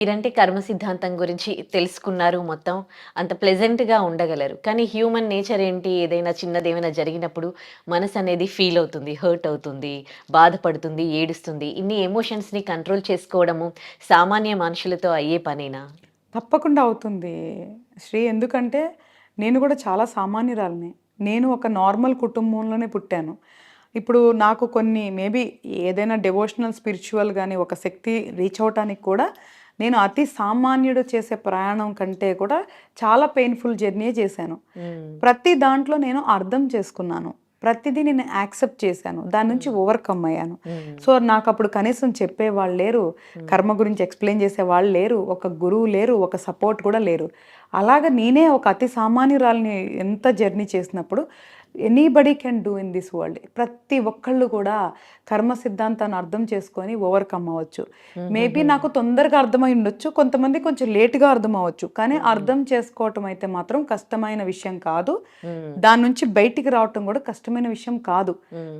మీరంటే కర్మ సిద్ధాంతం గురించి తెలుసుకున్నారు మొత్తం. అంత ప్లెజెంట్‌గా ఉండగలరు. కానీ హ్యూమన్ నేచర్ ఏంటి? ఏదైనా చిన్నదేమైనా జరిగినప్పుడు మనసనేది ఫీల్ అవుతుంది, హర్ట్ అవుతుంది, బాధపడుతుంది, ఏడుస్తుంది. ఇన్ని ఎమోషన్స్‌ని కంట్రోల్ చేసుకోవడము సామాన్య మనుషులతో అయ్యే పనేనా? తప్పకుండా అవుతుంది శ్రీ. ఎందుకంటే నేను కూడా చాలా సామాన్యురాలిని. నేను ఒక నార్మల్ కుటుంబంలోనే పుట్టాను. ఇప్పుడు నాకు కొన్ని మేబీ ఏదైనా డివోషనల్, స్పిరిచువల్ గాని ఒక శక్తి రీచ్ అవ్వటానికి కూడా నేను అతి సామాన్యుడు చేసే ప్రయాణం కంటే కూడా చాలా పెయిన్‌ఫుల్ జర్నీయే చేశాను. హ్మ్. ప్రతి దాంట్లో నేను అర్థం చేసుకున్నాను. ప్రతిదీ నేను యాక్సెప్ట్ చేశాను. దాని నుంచి హ్మ్. ఓవర్‌కమ్ అయ్యాను. హ్మ్. సో, నాకప్పుడు కనీసం చెప్పేవాళ్ళు లేరు. హ్మ్. కర్మ గురించి ఎక్స్‌ప్లెయిన్ చేసేవాళ్ళు లేరు. ఒక గురువు లేరు. ఒక సపోర్ట్ కూడా లేరు. అలాగ నేనే ఒక అతి సామాన్యురాలిని ఎంత జర్నీ చేసినప్పుడు anybody can do in this world. ప్రతి ఒక్కళ్ళు కూడా కర్మ సిద్ధాంతాన్ని అర్థం చేసుకొని ఓవర్‌కమ్ అవ్వచ్చు. మేబీ హుహుహు. నాకు తొందరగా అర్థమై ఉండొచ్చు. కొంతమంది కొంచెం లేట్‌గా అర్థమవ్వచ్చు. కానీ హ్మ్. అర్థం చేసుకోవటం అయితే మాత్రం కష్టమైన విషయం కాదు. హ్మ్. దాని నుంచి బయటికి రావటం కూడా కష్టమైన విషయం కాదు. హ్మ్.